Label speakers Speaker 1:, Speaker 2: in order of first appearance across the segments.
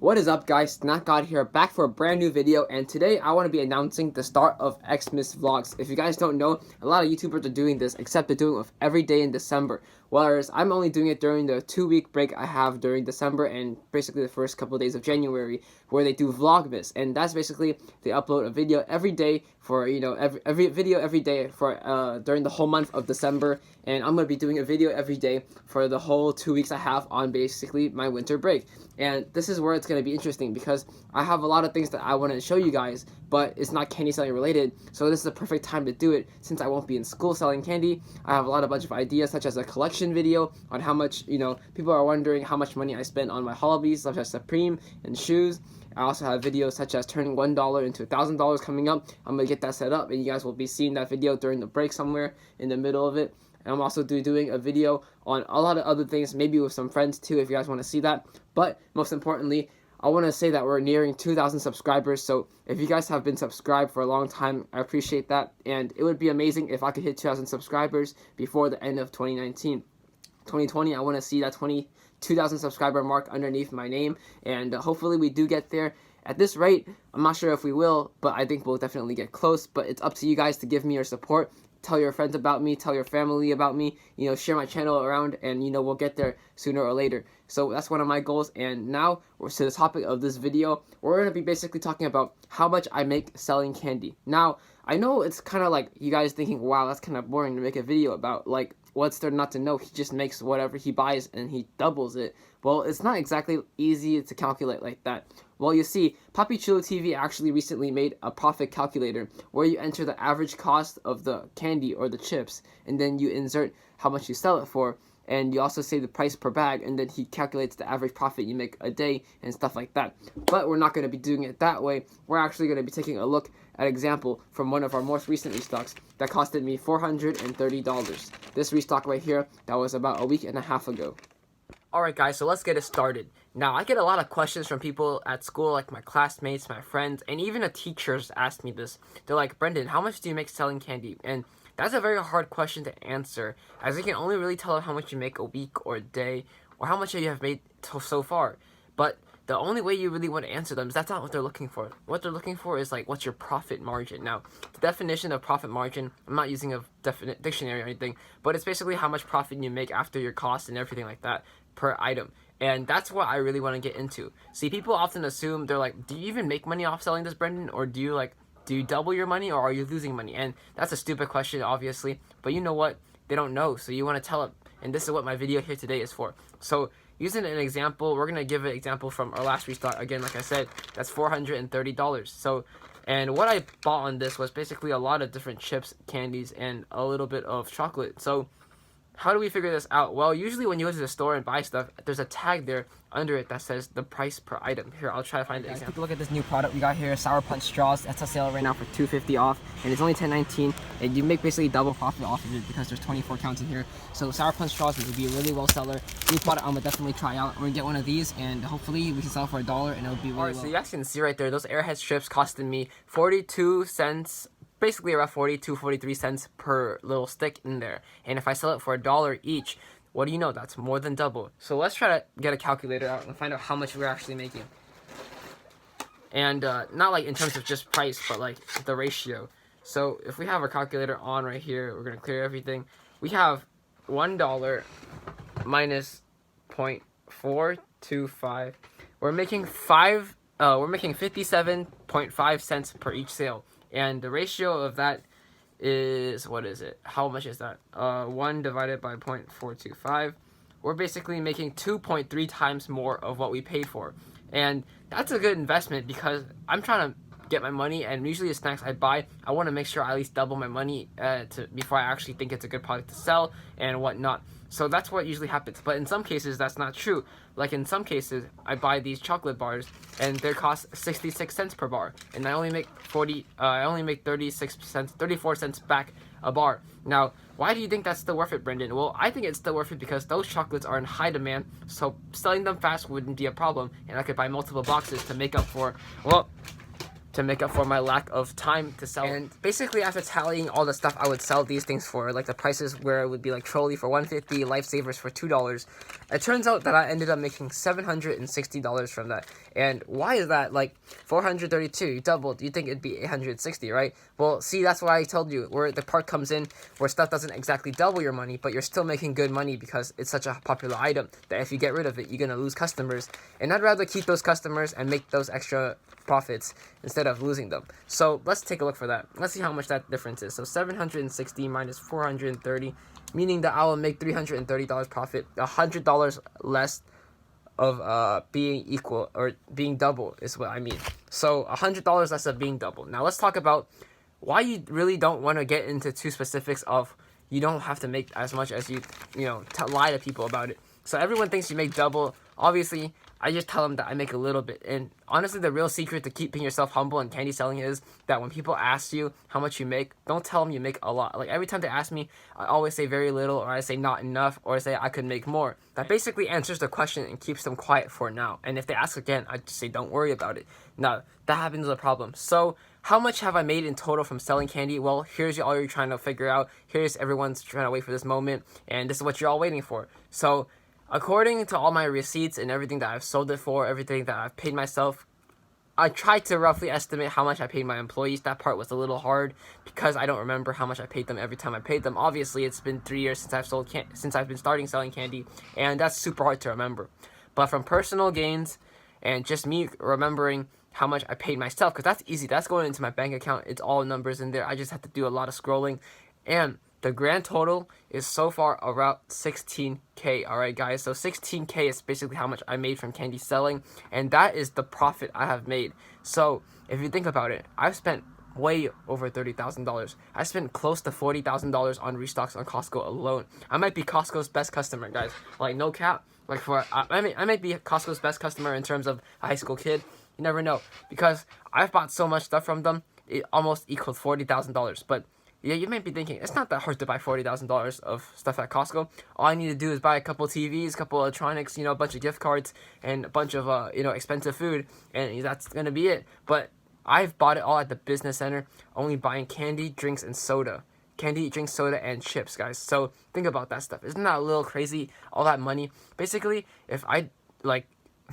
Speaker 1: What is up, guys? Snack God here, back for a brand new video, and today I want to be announcing the start of Xmas vlogs. If you guys don't know, a lot of YouTubers are doing this, except they're doing it with every day in December, whereas I'm only doing it during the 2-week break I have during December and basically the first couple of days of January, where they do Vlogmas, and that's basically they upload a video every day for every video every day for during the whole month of December, and I'm gonna be doing a video every day for the whole 2 weeks I have on basically my winter break. And this is where it's going to be interesting because I have a lot of things that I want to show you guys, but it's not candy selling related, so this is the perfect time to do it since I won't be in school selling candy. I have a bunch of ideas, such as a collection video on how much, people are wondering how much money I spent on my hobbies, such as Supreme and shoes. I also have videos such as turning $1 into $1,000 coming up. I'm going to get that set up, and you guys will be seeing that video during the break somewhere in the middle of it. And I'm also doing a video on a lot of other things, maybe with some friends too, if you guys want to see that. But most importantly, I want to say that we're nearing 2,000 subscribers, so if you guys have been subscribed for a long time, I appreciate that, and it would be amazing if I could hit 2,000 subscribers before the end of 2019. 2020, I want to see that 2,000 subscriber mark underneath my name, and hopefully we do get there. At this rate, I'm not sure if we will, but I think we'll definitely get close, but it's up to you guys to give me your support. Tell your friends about me, tell your family about me, share my channel around, and we'll get there sooner or later. So that's one of my goals. And now we're to the topic of this video. We're going to be basically talking about how much I make selling candy. Now, I know it's kind of like you guys thinking, wow, that's kind of boring to make a video about. Like, what's there not to know? He just makes whatever he buys and he doubles it. Well, it's not exactly easy to calculate like that. Well, you see, Papi Chulo TV actually recently made a profit calculator where you enter the average cost of the candy or the chips, and then you insert how much you sell it for, and you also say the price per bag, and then he calculates the average profit you make a day and stuff like that. But we're not going to be doing it that way. We're actually going to be taking a look at an example from one of our most recent restocks that costed me $430. This restock right here, that was about a week and a half ago. Alright guys, so let's get it started. Now, I get a lot of questions from people at school, like my classmates, my friends, and even the teachers ask me this. They're like, Brendan, how much do you make selling candy? And that's a very hard question to answer, as you can only really tell how much you make a week or a day, or how much you have made so far. But the only way you really want to answer them is that's not what they're looking for. What they're looking for is like, what's your profit margin? Now, the definition of profit margin, I'm not using a definite dictionary or anything, but it's basically how much profit you make after your costs and everything like that per item. And that's what I really want to get into. See, people often assume, they're like, do you even make money off selling this, Brendan? Or do you double your money, or are you losing money? And that's a stupid question, obviously, but you know what? They don't know, so you want to tell them. And this is what my video here today is for. So using an example, we're going to give an example from our last restock. Again, like I said, that's $430. So, and what I bought on this was basically a lot of different chips, candies, and a little bit of chocolate. So how do we figure this out? Well, usually when you go to the store and buy stuff, there's a tag there under it that says the price per item. Here, I'll try to find it. Guys, take a look at this new product we got here, Sour Punch straws. That's on sale right now for $2.50 off, and it's only $10.19, and you make basically double profit off of it because there's 24 counts in here. So Sour Punch straws would be a really well seller. New product I'm gonna definitely try out. I'm gonna get one of these, and hopefully we can sell it for $1, and it'll be really well. So you guys can see right there, those Airhead strips costed me 42 cents. Basically around 43 cents per little stick in there, and if I sell it for $1 each, what do you know, that's more than double. So let's try to get a calculator out and find out how much we're actually making, and not like in terms of just price, but like the ratio. So if we have our calculator on right here, we're gonna clear everything. We have $1 minus 0.425. We're making 57.5 cents per each sale. And the ratio of that is, what is it? How much is that? 1 divided by 0.425. We're basically making 2.3 times more of what we paid for. And that's a good investment because I'm trying to get my money, and usually the snacks I buy, I want to make sure I at least double my money before I actually think it's a good product to sell and whatnot. So that's what usually happens. But in some cases, that's not true. Like in some cases, I buy these chocolate bars, and they cost 66 cents per bar, and I only make 34 cents back a bar. Now, why do you think that's still worth it, Brendan? Well, I think it's still worth it because those chocolates are in high demand, so selling them fast wouldn't be a problem, and I could buy multiple boxes to make up for, well, to make up for my lack of time to sell. And basically, after tallying all the stuff I would sell these things for, like the prices where it would be like trolley for $1.50, lifesavers for $2, it turns out that I ended up making $760 from that. And why is that? Like 432, you doubled. You think it'd be 860, right? Well, see, that's why I told you where the part comes in, where stuff doesn't exactly double your money, but you're still making good money because it's such a popular item that if you get rid of it, you're gonna lose customers. And I'd rather keep those customers and make those extra profits instead of losing them. So let's take a look for that. Let's see how much that difference is. So 760 minus 430, meaning that I will make $330 profit, $100 less of being equal or being double is what I mean. So $100 less of being double. Now let's talk about why you really don't want to get into too specifics of you don't have to make as much as you lie to people about it. So everyone thinks you make double. Obviously, I just tell them that I make a little bit. And honestly, the real secret to keeping yourself humble in candy selling is that when people ask you how much you make, don't tell them you make a lot. Like every time they ask me, I always say very little, or I say not enough, or I say I could make more. That basically answers the question and keeps them quiet for now. And if they ask again, I just say don't worry about it. Now, that happens a problem. So how much have I made in total from selling candy? Well, here's all you're trying to figure out. Here's everyone's trying to wait for this moment. And this is what you're all waiting for. So according to all my receipts and everything that I've sold it for, everything that I've paid myself, I tried to roughly estimate how much I paid my employees. That part was a little hard because I don't remember how much I paid them every time I paid them. Obviously, it's been 3 years since I've been starting selling candy, and that's super hard to remember. But from personal gains and just me remembering how much I paid myself, because that's easy. That's going into my bank account. It's all numbers in there. I just have to do a lot of scrolling, and the grand total is so far around 16K, alright guys? So 16K is basically how much I made from candy selling, and that is the profit I have made. So if you think about it, I've spent way over $30,000. I spent close to $40,000 on restocks on Costco alone. I might be Costco's best customer, guys. Like, no cap. Like, I might be Costco's best customer in terms of a high school kid. You never know, because I've bought so much stuff from them, it almost equaled $40,000. But yeah, you might be thinking, it's not that hard to buy $40,000 of stuff at Costco. All I need to do is buy a couple TVs, a couple electronics, a bunch of gift cards, and a bunch of, expensive food, and that's going to be it. But I've bought it all at the business center, only buying candy, drinks, and soda. Candy, drinks, soda, and chips, guys. So think about that stuff. Isn't that a little crazy, all that money? Basically, if I,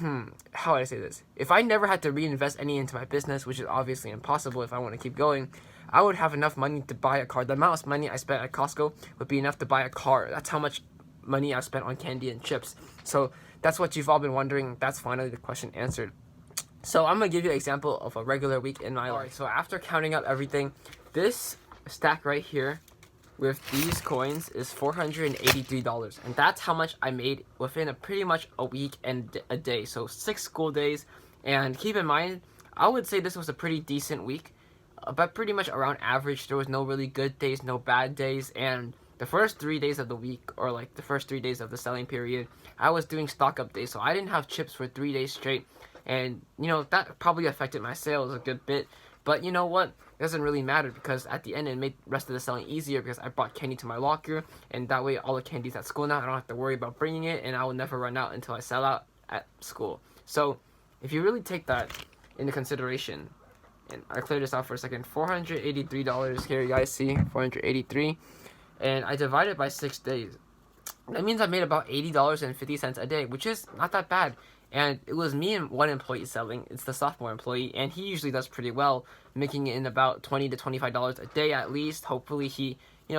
Speaker 1: how would I say this? If I never had to reinvest any into my business, which is obviously impossible if I want to keep going, I would have enough money to buy a car. The amount of money I spent at Costco would be enough to buy a car. That's how much money I spent on candy and chips. So that's what you've all been wondering. That's finally the question answered. So I'm going to give you an example of a regular week in my life. So after counting up everything, this stack right here with these coins is $483. And that's how much I made within pretty much a week and a day. So 6 school days. And keep in mind, I would say this was a pretty decent week. But pretty much around average. There was no really good days, no bad days, and the first 3 days of the week, or like the first 3 days of the selling period, I was doing stock up days, so I didn't have chips for 3 days straight, and that probably affected my sales a good bit. But you know what? It doesn't really matter, because at the end it made the rest of the selling easier because I brought candy to my locker, and that way all the candy's at school now. I don't have to worry about bringing it, and I will never run out until I sell out at school. So if you really take that into consideration, and I clear this out for a second, $483 here, you guys see, 483, and I divide it by 6 days. That means I made about $80.50 a day, which is not that bad. And it was me and one employee selling. It's the sophomore employee, and he usually does pretty well, making it in about $20 to $25 a day at least. Hopefully he,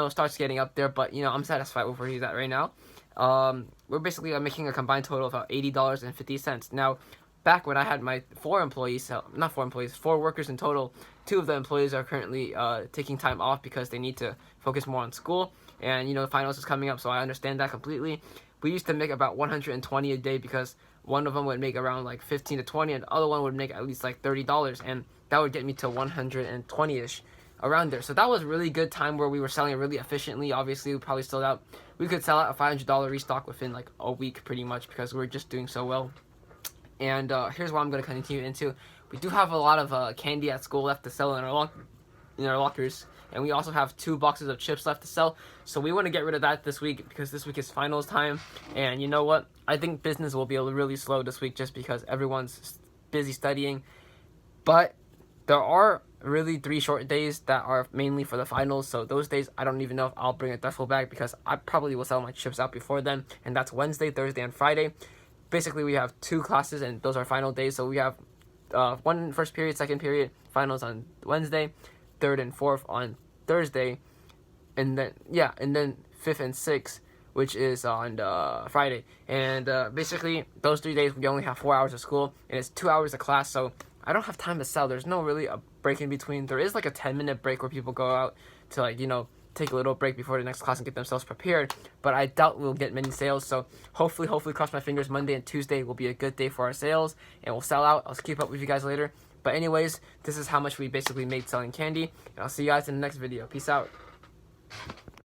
Speaker 1: starts getting up there, but, I'm satisfied with where he's at right now. We're basically making a combined total of about $80.50. Now, back when I had my 4 workers in total, 2 of the employees are currently taking time off because they need to focus more on school, and the finals is coming up, so I understand that completely. We used to make about $120 a day because one of them would make around like 15 to 20, and the other one would make at least like $30, and that would get me to 120ish around there. So that was really good time where we were selling it really efficiently. Obviously, we could sell out a $500 restock within like a week pretty much because we were just doing so well. And here's what I'm going to continue into. We do have a lot of candy at school left to sell in our lockers. And we also have 2 boxes of chips left to sell. So we want to get rid of that this week because this week is finals time. And you know what? I think business will be really slow this week just because everyone's busy studying. But there are really 3 short days that are mainly for the finals, so those days I don't even know if I'll bring a duffel bag because I probably will sell my chips out before then, and that's Wednesday, Thursday, and Friday. Basically, we have 2 classes, and those are final days, so we have one first period, second period, finals on Wednesday, third and fourth on Thursday, and then fifth and sixth, which is on Friday. And basically, those 3 days we only have 4 hours of school, and it's 2 hours of class, so I don't have time to sell. There's no really a break in between. There is like a 10-minute break where people go out to, like, take a little break before the next class and get themselves prepared, but I doubt we'll get many sales. So hopefully cross my fingers, Monday and Tuesday will be a good day for our sales and we'll sell out. I'll keep up with you guys later. But anyways, this is how much we basically made selling candy, and I'll see you guys in the next video. Peace out.